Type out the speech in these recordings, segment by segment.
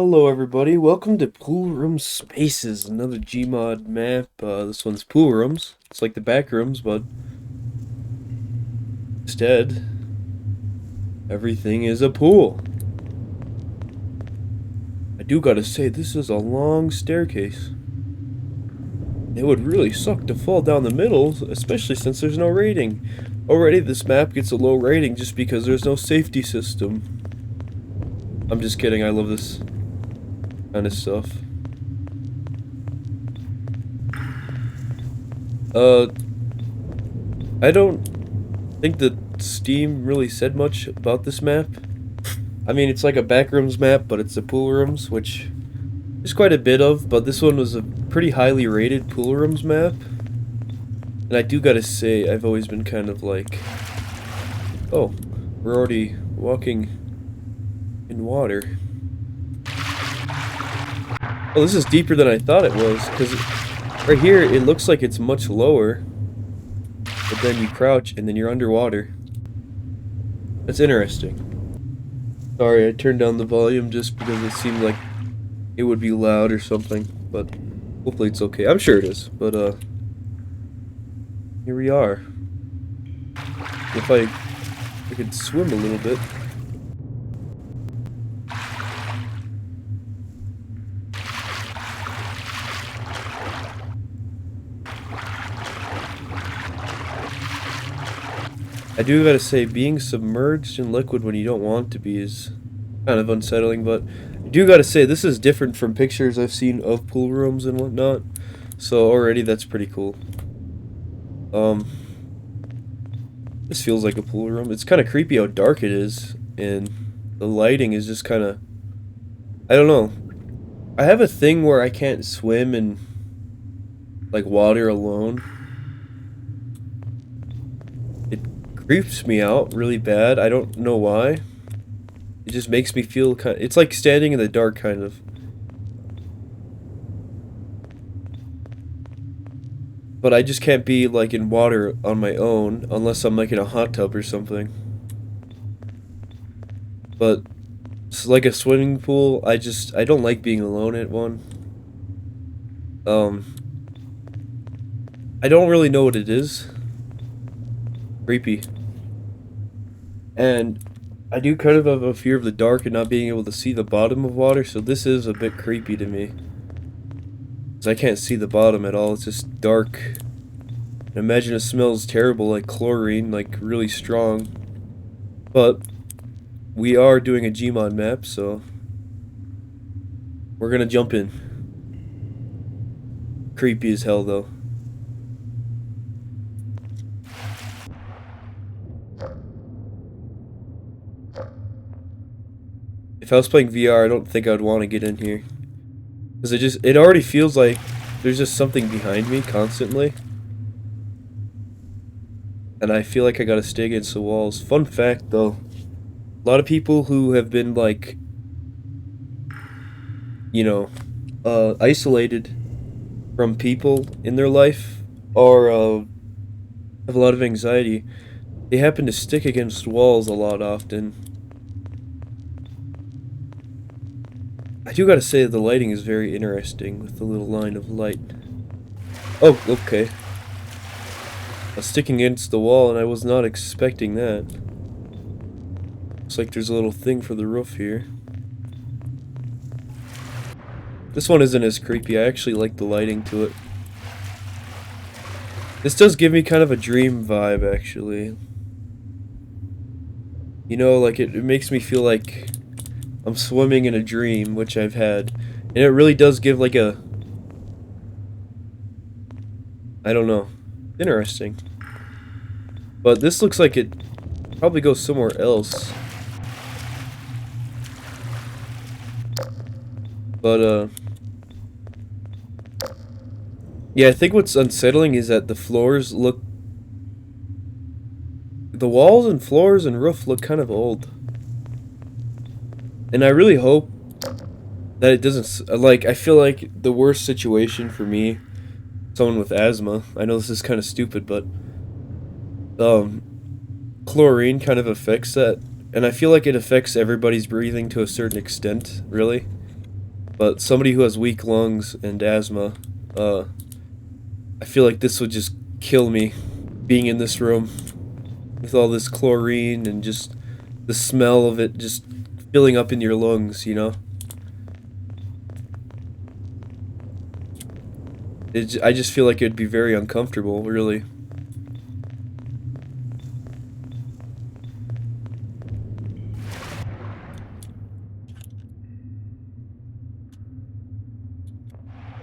Hello everybody, welcome to Pool Room Spaces, another Gmod map. This one's Pool Rooms. It's like the back rooms, but instead, everything is a pool. I do gotta say, this is a long staircase. It would really suck to fall down the middle, especially since there's no rating. Already this map gets a low rating just because there's no safety system. I'm just kidding, I love this kind of stuff. I don't think that Steam really said much about this map. I mean, it's like a backrooms map, but it's the pool rooms, which there's quite a bit of, but this one was a pretty highly rated pool rooms map. And I do gotta say, I've always been kind of like, oh, we're already walking in water. Oh, this is deeper than I thought it was, because right here, it looks like it's much lower. But then you crouch, and then you're underwater. That's interesting. Sorry, I turned down the volume just because it seemed like it would be loud or something. But hopefully it's okay. I'm sure it is. But, here we are. If I could swim a little bit. I do gotta say, being submerged in liquid when you don't want to be is kind of unsettling, but I do gotta say, this is different from pictures I've seen of pool rooms and whatnot, so already that's pretty cool. This feels like a pool room. It's kind of creepy how dark it is, and the lighting is just kind of, I don't know. I have a thing where I can't swim in, like, water alone. Creeps me out really bad. I don't know why. It just makes me feel kind of, it's like standing in the dark, kind of. But I just can't be like in water on my own unless I'm like in a hot tub or something. But it's like a swimming pool. I don't like being alone at one. I don't really know what it is. Creepy. And I do kind of have a fear of the dark and not being able to see the bottom of water, so this is a bit creepy to me. Because I can't see the bottom at all, it's just dark. And imagine it smells terrible, like chlorine, like really strong. But we are doing a Gmod map, so we're gonna jump in. Creepy as hell, though. If I was playing VR, I don't think I'd want to get in here. Because it already feels like there's just something behind me constantly. And I feel like I gotta stay against the walls. Fun fact, though. A lot of people who have been, like, you know, isolated from people in their life, or have a lot of anxiety, they happen to stick against walls a lot often. I do gotta say the lighting is very interesting with the little line of light. Oh, okay. I was sticking against the wall and I was not expecting that. Looks like there's a little thing for the roof here. This one isn't as creepy. I actually like the lighting to it. This does give me kind of a dream vibe, actually. You know, like it makes me feel like I'm swimming in a dream, which I've had. And it really does give like a, I don't know, interesting. But this looks like it probably goes somewhere else. But, yeah, I think what's unsettling is that the floors look, the walls and floors and roof look kind of old. And I really hope that it doesn't, like, I feel like the worst situation for me, someone with asthma, I know this is kind of stupid, but, chlorine kind of affects that, and I feel like it affects everybody's breathing to a certain extent, really. But somebody who has weak lungs and asthma, I feel like this would just kill me, being in this room with all this chlorine and just the smell of it just filling up in your lungs, you know? I just feel like it'd be very uncomfortable, really.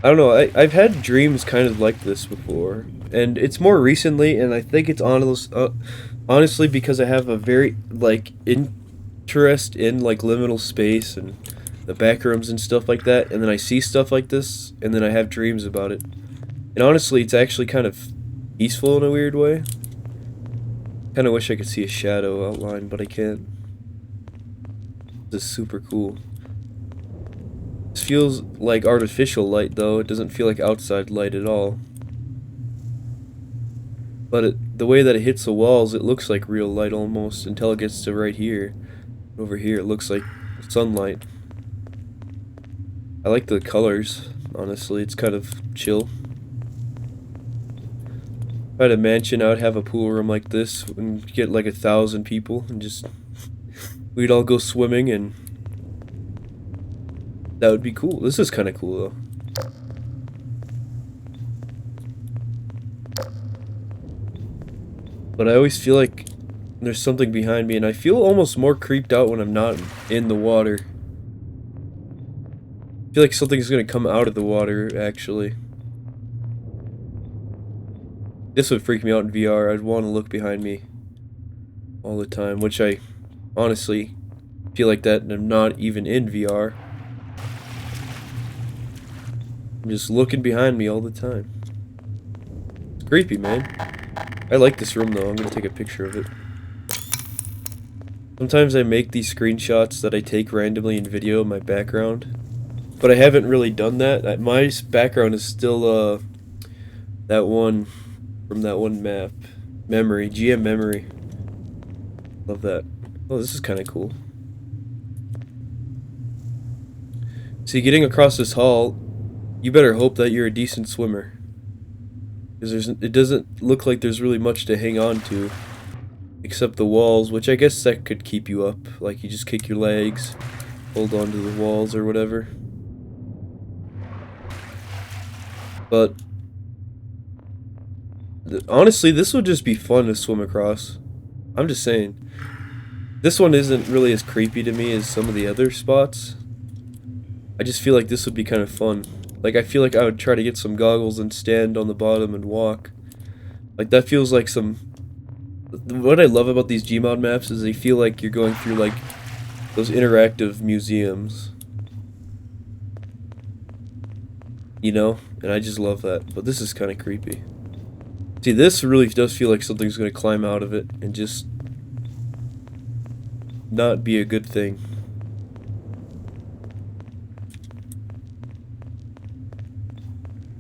I don't know, I've had dreams kind of like this before, and it's more recently, and I think it's honestly because I have a very, like, interest in, like, liminal space and the back rooms and stuff like that, and then I see stuff like this, and then I have dreams about it. And honestly, it's actually kind of peaceful in a weird way. Kind of wish I could see a shadow outline, but I can't. This is super cool. This feels like artificial light, though. It doesn't feel like outside light at all. But the way that it hits the walls, it looks like real light almost until it gets to right here. Over here, it looks like sunlight. I like the colors, honestly. It's kind of chill. If I had a mansion, I would have a pool room like this and get like 1,000 people and just we'd all go swimming, and that would be cool. This is kind of cool though. But I always feel like there's something behind me, and I feel almost more creeped out when I'm not in the water. I feel like something's gonna come out of the water, actually. This would freak me out in VR. I'd want to look behind me all the time, which I honestly feel like that, and I'm not even in VR. I'm just looking behind me all the time. It's creepy, man. I like this room, though. I'm gonna take a picture of it. Sometimes I make these screenshots that I take randomly in video in my background, but I haven't really done that. My background is still, that one from that one map. Memory. GM Memory. Love that. Oh, this is kind of cool. See, getting across this hall, you better hope that you're a decent swimmer. Because it doesn't look like there's really much to hang on to. Except the walls, which I guess that could keep you up. Like, you just kick your legs, hold on to the walls or whatever. But honestly, this would just be fun to swim across. I'm just saying. This one isn't really as creepy to me as some of the other spots. I just feel like this would be kind of fun. Like, I feel like I would try to get some goggles and stand on the bottom and walk. Like, that feels like some... What I love about these Gmod maps is they feel like you're going through, like, those interactive museums. You know? And I just love that. But this is kind of creepy. See, this really does feel like something's going to climb out of it and just not be a good thing.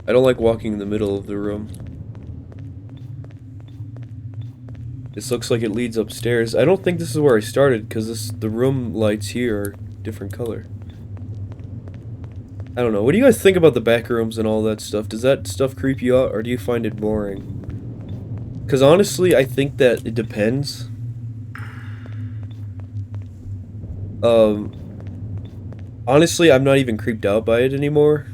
I don't like walking in the middle of the room. This looks like it leads upstairs. I don't think this is where I started, because the room lights here are different color. I don't know. What do you guys think about the back rooms and all that stuff? Does that stuff creep you out, or do you find it boring? Because honestly, I think that it depends. Honestly, I'm not even creeped out by it anymore.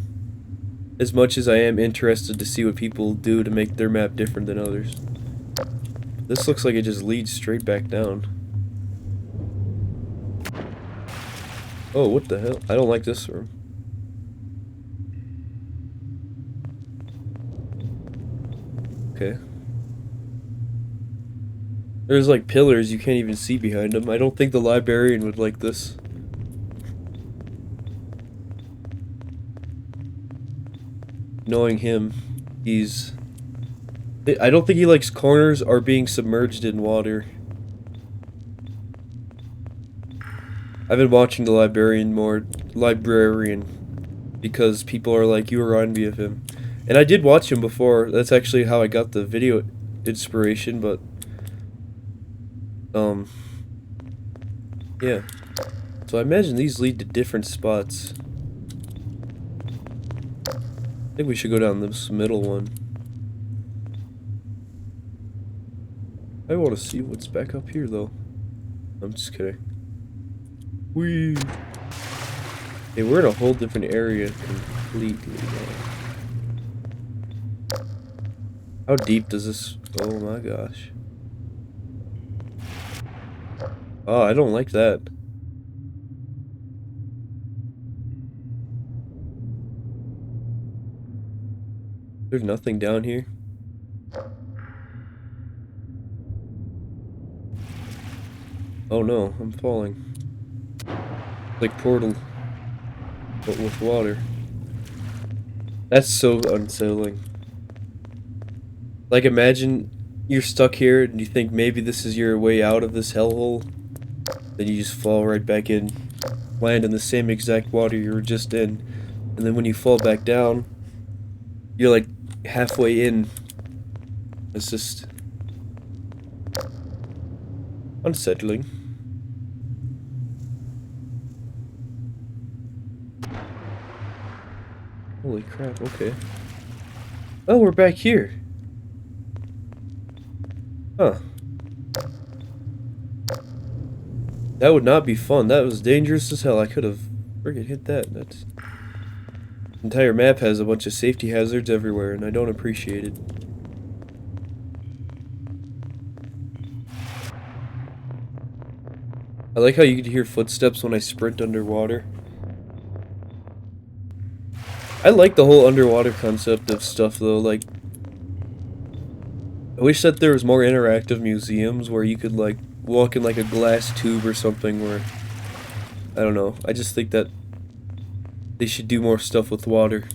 As much as I am interested to see what people do to make their map different than others. This looks like it just leads straight back down. Oh, what the hell? I don't like this room. Okay. There's like pillars you can't even see behind them. I don't think the librarian would like this. Knowing him, I don't think he likes corners or being submerged in water. I've been watching the librarian because people are like, you remind me of him. And I did watch him before. That's actually how I got the video inspiration, but yeah. So I imagine these lead to different spots. think we should go down this middle one. I want to see what's back up here, though. I'm just kidding. Whee! Okay, we're in a whole different area completely now. How deep does this... Oh my gosh. Oh, I don't like that. There's nothing down here. Oh no, I'm falling. Like Portal, but with water. That's so unsettling. Like, imagine you're stuck here and you think maybe this is your way out of this hellhole. Then you just fall right back in, land in the same exact water you were just in. And then when you fall back down, you're like halfway in. It's just unsettling. Holy crap, okay. Oh, we're back here. Huh. That would not be fun. That was dangerous as hell. I could have friggin' hit that. That's... The entire map has a bunch of safety hazards everywhere, and I don't appreciate it. I like how you can hear footsteps when I sprint underwater. I like the whole underwater concept of stuff, though. Like, I wish that there was more interactive museums where you could, like, walk in, like, a glass tube or something where... I don't know. I just think that they should do more stuff with water.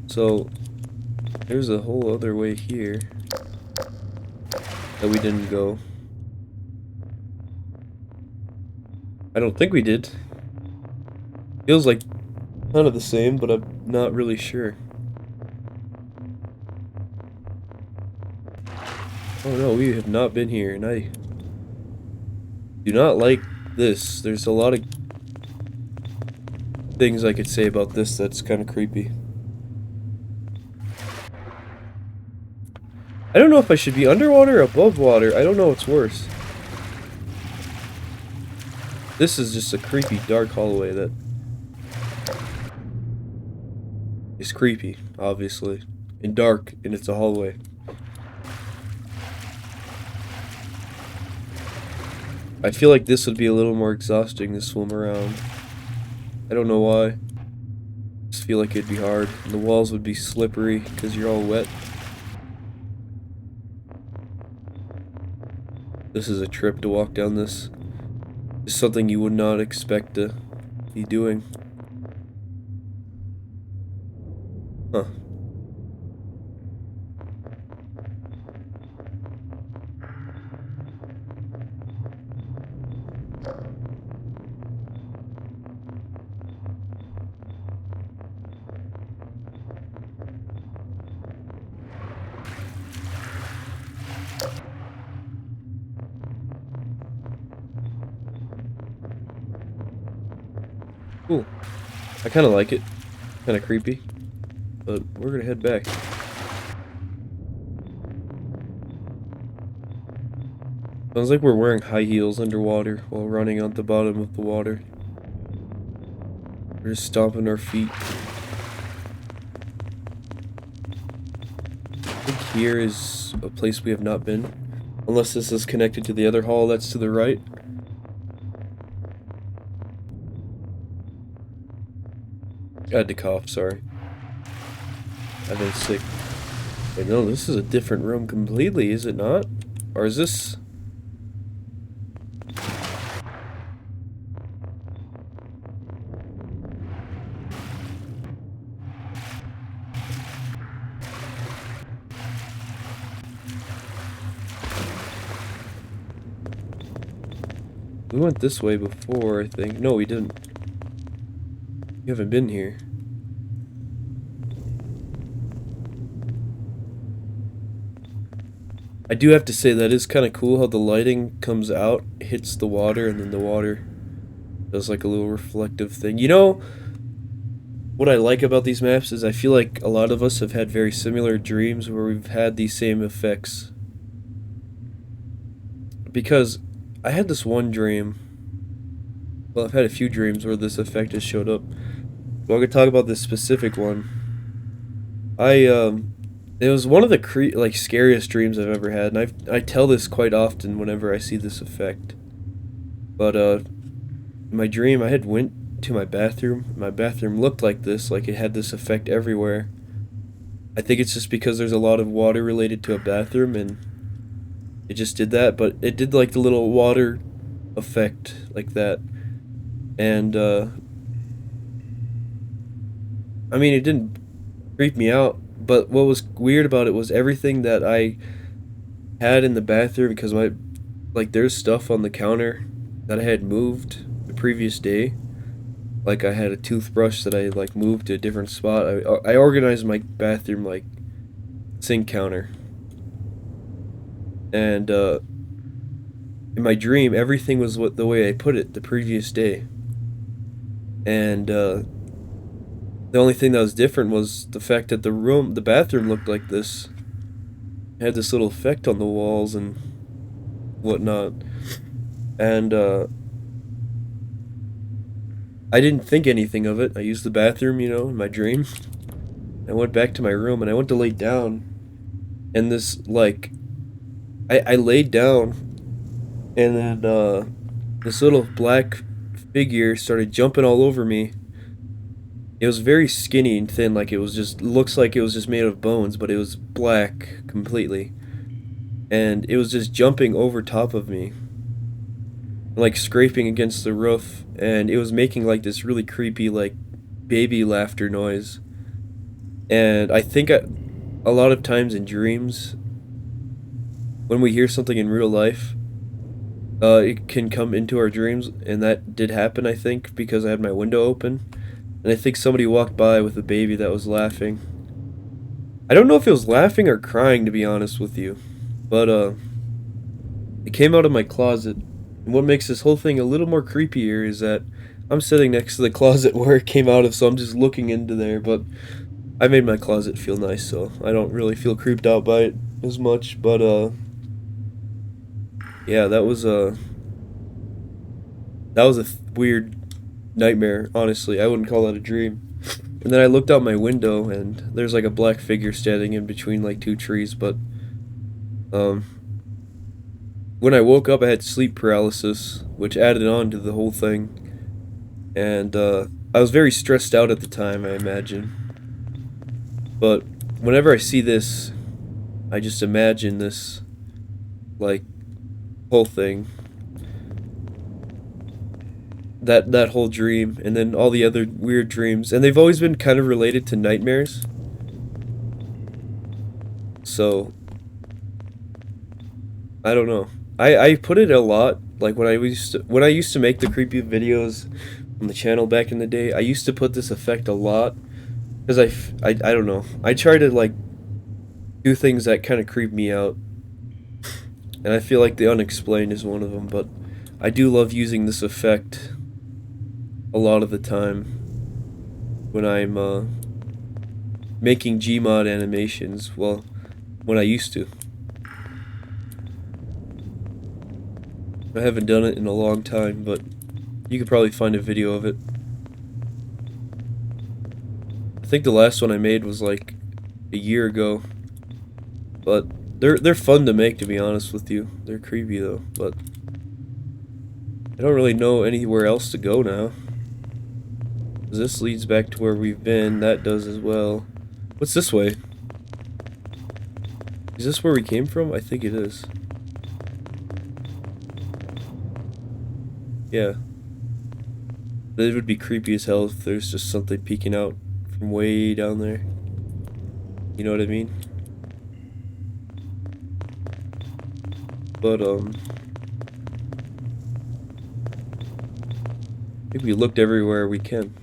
So, there's a whole other way here that we didn't go. I don't think we did. Feels like kind of the same, but I'm not really sure. Oh no, we have not been here, and I do not like this. There's a lot of things I could say about this that's kind of creepy. I don't know if I should be underwater or above water. I don't know what's worse. This is just a creepy dark hallway that is creepy, obviously. And dark, and it's a hallway. I feel like this would be a little more exhausting to swim around. I don't know why. I just feel like it'd be hard. And the walls would be slippery because you're all wet. This is a trip to walk down this. It's something you would not expect to be doing. Huh. Cool. I kind of like it. Kind of creepy. But we're gonna head back. Sounds like we're wearing high heels underwater while running on the bottom of the water. We're just stomping our feet. I think here is a place we have not been. Unless this is connected to the other hall that's to the right. I had to cough, sorry. I've been sick. Wait, no, this is a different room completely, is it not? Or is this... We went this way before, I think. No, we didn't. You haven't been here. I do have to say that is kind of cool how the lighting comes out, hits the water, and then the water Does like a little reflective thing. You know, what I like about these maps is I feel like a lot of us have had very similar dreams where we've had these same effects. Because I had this one dream. Well, I've had a few dreams where this effect has showed up. Well, I could talk about this specific one. It was one of the like scariest dreams I've ever had, and I tell this quite often whenever I see this effect. But in my dream, I had went to my bathroom. My bathroom looked like this, like it had this effect everywhere. I think it's just because there's a lot of water related to a bathroom, and it just did that. But it did like the little water effect like that, and I mean, it didn't creep me out. But what was weird about it was everything that I had in the bathroom, because like there's stuff on the counter that I had moved the previous day. Like I had a toothbrush that I like moved to a different spot. I organized my bathroom like sink counter. And in my dream everything was the way I put it the previous day. And the only thing that was different was the fact that the bathroom looked like this. It had this little effect on the walls and whatnot. And I didn't think anything of it. I used the bathroom, you know, in my dream. I went back to my room and I went to lay down. And this, like, I laid down. And then this little black figure started jumping all over me. It was very skinny and thin, like it was just, looks like it was just made of bones, but it was black completely. And it was just jumping over top of me, like scraping against the roof, and it was making like this really creepy like baby laughter noise. And I think a lot of times in dreams, when we hear something in real life, it can come into our dreams, and that did happen, I think, because I had my window open, and I think somebody walked by with a baby that was laughing. I don't know if it was laughing or crying, to be honest with you, but it came out of my closet. And what makes this whole thing a little more creepier is that I'm sitting next to the closet where it came out of, so I'm just looking into there, but I made my closet feel nice, so I don't really feel creeped out by it as much. But yeah, that was a weird nightmare, honestly. I wouldn't call that a dream. And then I looked out my window and there's like a black figure standing in between like two trees, but when I woke up I had sleep paralysis, which added on to the whole thing. And I was very stressed out at the time, I imagine. But whenever I see this, I just imagine this like whole thing. That whole dream, and then all the other weird dreams, and they've always been kind of related to nightmares. So I don't know. I put it a lot, like when I used to make the creepy videos on the channel back in the day. I used to put this effect a lot because I don't know. I try to like do things that kind of creep me out, and I feel like the unexplained is one of them. But I do love using this effect a lot of the time when I'm making Gmod animations. Well, when I used to. I haven't done it in a long time, but you could probably find a video of it. I think the last one I made was like a year ago, but they're fun to make, to be honest with you. They're creepy though, but I don't really know anywhere else to go now. This leads back to where we've been. That does as well. What's this way? Is this where we came from? I think it is. Yeah. It would be creepy as hell if there's just something peeking out from way down there. You know what I mean? But, I think we looked everywhere we can.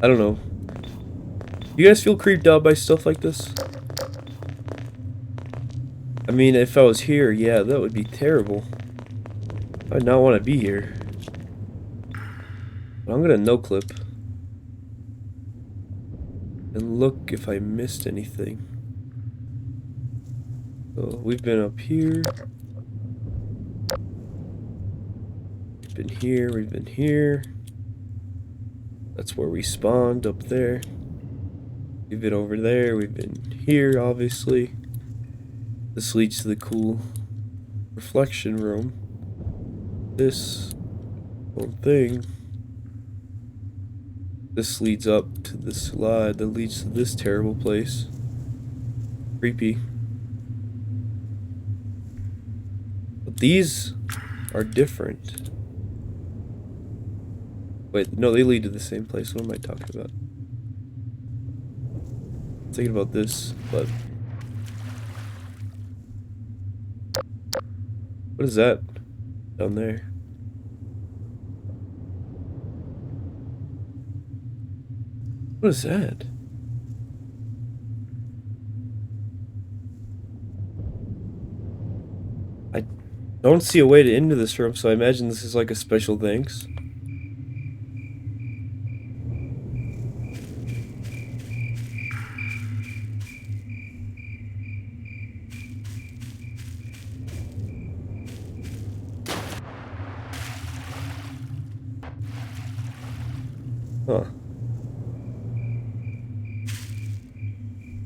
I don't know. You guys feel creeped out by stuff like this? I mean, if I was here, yeah, that would be terrible. I'd not want to be here. But I'm gonna no-clip. And look if I missed anything. So, we've been up here. We've been here, we've been here. That's where we spawned, up there. We've been over there, we've been here, obviously. This leads to the cool reflection room. This whole thing. This leads up to the slide that leads to this terrible place. Creepy. But these are different. Wait, no, they lead to the same place. What am I talking about? I'm thinking about this, but... What is that down there? What is that? I don't see a way to into this room, so I imagine this is like a special thanks. Huh.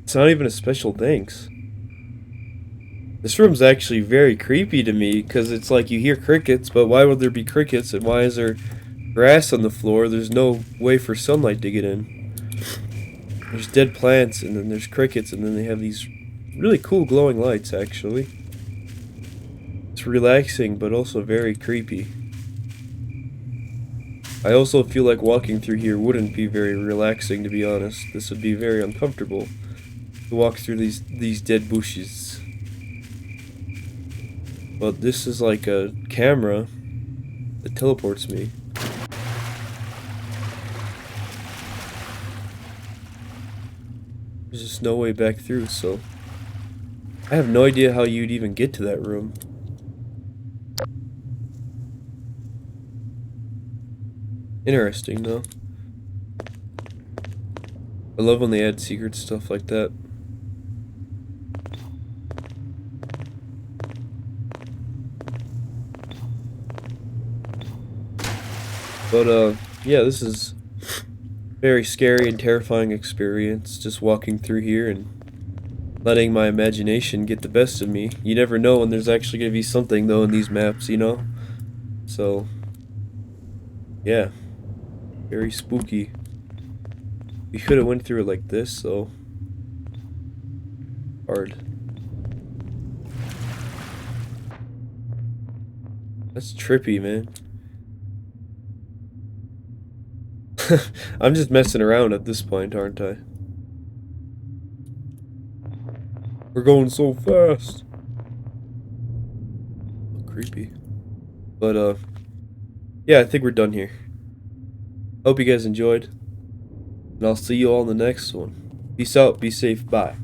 It's not even a special thanks. This room's actually very creepy to me, because it's like you hear crickets, but why would there be crickets, and why is there grass on the floor? There's no way for sunlight to get in. There's dead plants, and then there's crickets, and then they have these really cool glowing lights, actually. It's relaxing, but also very creepy. I also feel like walking through here wouldn't be very relaxing, to be honest. This would be very uncomfortable to walk through these dead bushes. But this is like a camera that teleports me. There's just no way back through, so... I have no idea how you'd even get to that room. Interesting, though. I love when they add secret stuff like that. But, yeah, this is very scary and terrifying experience, just walking through here and letting my imagination get the best of me. You never know when there's actually going to be something, though, in these maps, you know? So, yeah. Very spooky. We could have went through it like this, so... Hard. That's trippy, man. I'm just messing around at this point, aren't I? We're going so fast. Creepy. But, yeah, I think we're done here. Hope you guys enjoyed. And I'll see you all in the next one. Peace out, be safe, bye.